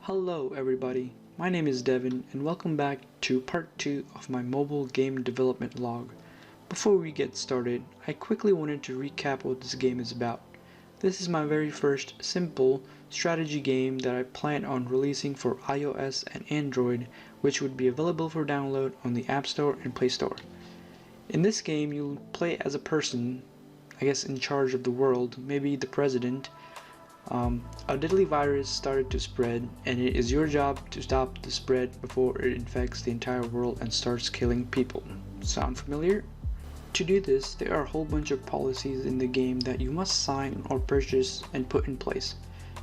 Hello everybody, my name is Devin and welcome back to part 2 of my mobile game development log. Before we get started, I quickly wanted to recap what this game is about. This is my very first simple strategy game that I plan on releasing for iOS and Android, which would be available for download on the App Store and Play Store. In this game you'll play as a person, I guess in charge of the world, maybe the president. A deadly virus started to spread, and it is your job to stop the spread before it infects the entire world and starts killing people. Sound familiar? To do this, there are a whole bunch of policies in the game that you must sign or purchase and put in place.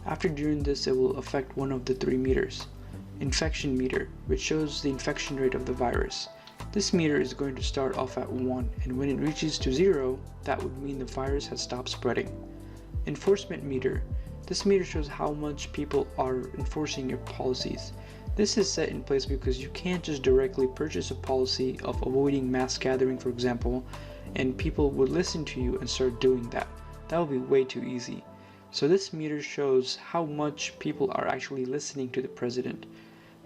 After doing this, it will affect one of the 3 meters. Infection meter, which shows the infection rate of the virus. This meter is going to start off at 1, and when it reaches to 0, that would mean the virus has stopped spreading. Enforcement meter. This meter shows how much people are enforcing your policies. This is set in place because you can't just directly purchase a policy of avoiding mass gathering, for example, and people would listen to you and start doing that. That would be way too easy. So this meter shows how much people are actually listening to the president.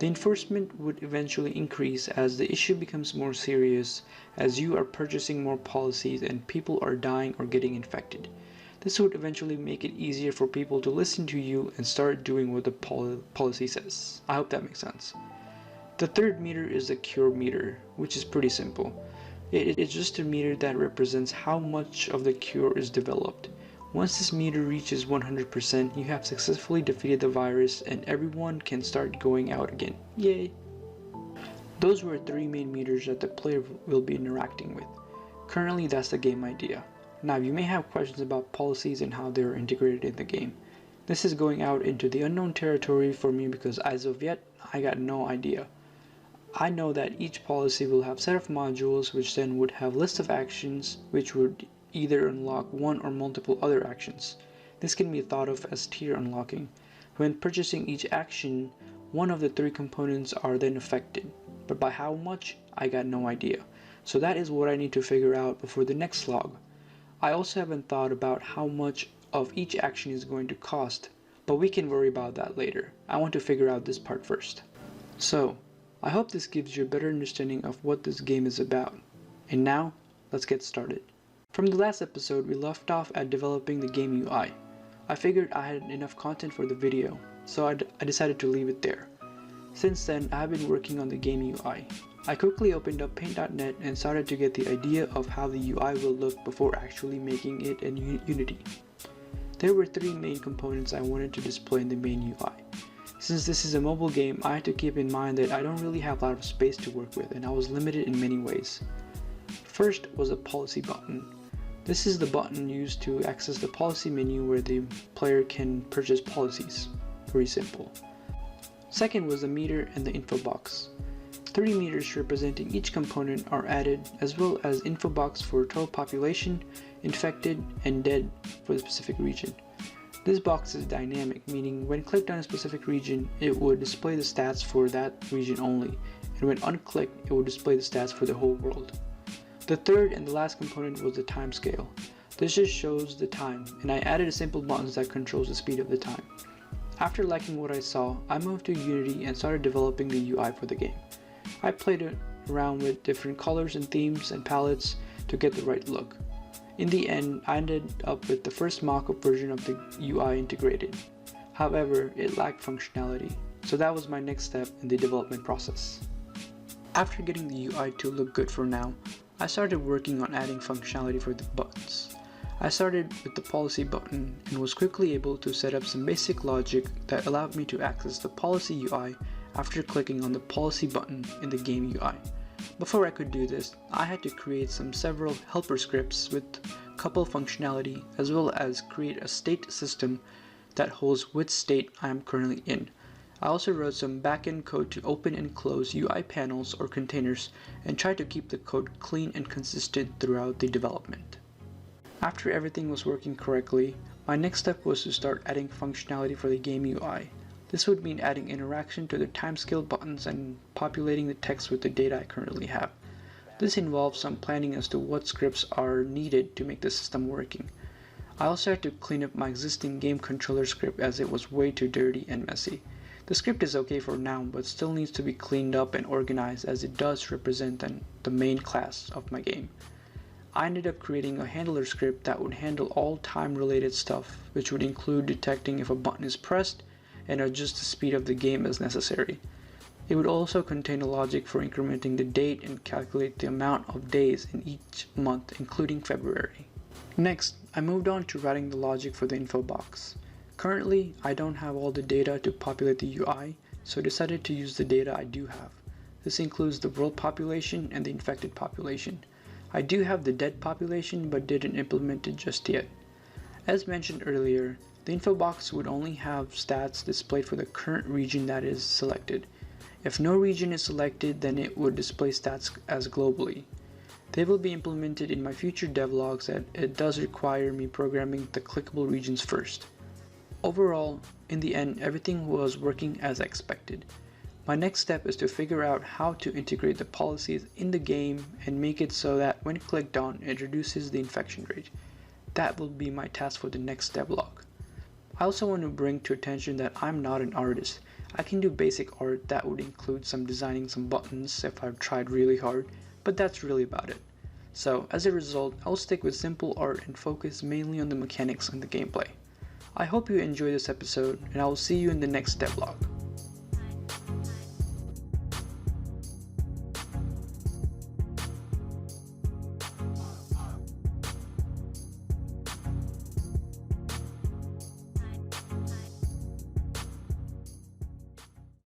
The enforcement would eventually increase as the issue becomes more serious, as you are purchasing more policies and people are dying or getting infected. This would eventually make it easier for people to listen to you and start doing what the policy says. I hope that makes sense. The third meter is the cure meter, which is pretty simple. It is just a meter that represents how much of the cure is developed. Once this meter reaches 100%, you have successfully defeated the virus and everyone can start going out again. Yay! Those were 3 main meters that the player will be interacting with. Currently, that's the game idea. Now you may have questions about policies and how they are integrated in the game. This is going out into the unknown territory for me because as of yet, I got no idea. I know that each policy will have a set of modules which then would have list of actions which would either unlock one or multiple other actions. This can be thought of as tier unlocking. When purchasing each action, one of the 3 components are then affected, but by how much, I got no idea. So that is what I need to figure out before the next log. I also haven't thought about how much of each action is going to cost, but we can worry about that later. I want to figure out this part first. So, I hope this gives you a better understanding of what this game is about. And now, let's get started. From the last episode, we left off at developing the game UI. I figured I had enough content for the video, so I decided to leave it there. Since then, I have been working on the game UI. I quickly opened up paint.net and started to get the idea of how the UI will look before actually making it in Unity. There were 3 main components I wanted to display in the main UI. Since this is a mobile game, I had to keep in mind that I don't really have a lot of space to work with and I was limited in many ways. First was a policy button. This is the button used to access the policy menu where the player can purchase policies. Very simple. Second was the meter and the info box. 3 meters representing each component are added, as well as info box for total population, infected, and dead for the specific region. This box is dynamic, meaning when clicked on a specific region, it would display the stats for that region only, and when unclicked, it would display the stats for the whole world. The third and the last component was the time scale. This just shows the time, and I added a simple button that controls the speed of the time. After liking what I saw, I moved to Unity and started developing the UI for the game. I played around with different colors and themes and palettes to get the right look. In the end, I ended up with the first mock-up version of the UI integrated. However, it lacked functionality, so that was my next step in the development process. After getting the UI to look good for now, I started working on adding functionality for the buttons. I started with the policy button and was quickly able to set up some basic logic that allowed me to access the policy UI after clicking on the policy button in the game UI. Before I could do this, I had to create several helper scripts with couple functionality as well as create a state system that holds which state I am currently in. I also wrote some backend code to open and close UI panels or containers and tried to keep the code clean and consistent throughout the development. After everything was working correctly, my next step was to start adding functionality for the game UI. This would mean adding interaction to the timescale buttons and populating the text with the data I currently have. This involves some planning as to what scripts are needed to make the system working. I also had to clean up my existing game controller script as it was way too dirty and messy. The script is okay for now, but still needs to be cleaned up and organized as it does represent the main class of my game. I ended up creating a handler script that would handle all time-related stuff, which would include detecting if a button is pressed and adjust the speed of the game as necessary. It would also contain a logic for incrementing the date and calculate the amount of days in each month, including February. Next, I moved on to writing the logic for the info box. Currently, I don't have all the data to populate the UI, so I decided to use the data I do have. This includes the world population and the infected population. I do have the dead population, but didn't implement it just yet. As mentioned earlier, the info box would only have stats displayed for the current region that is selected. If no region is selected, then it would display stats as globally. They will be implemented in my future devlogs, as it does require me programming the clickable regions first. Overall, in the end, everything was working as expected. My next step is to figure out how to integrate the policies in the game and make it so that when clicked on, it reduces the infection rate. That will be my task for the next devlog. I also want to bring to attention that I'm not an artist. I can do basic art that would include some designing some buttons if I've tried really hard, but that's really about it. So as a result, I'll stick with simple art and focus mainly on the mechanics and the gameplay. I hope you enjoyed this episode, and I will see you in the next devlog.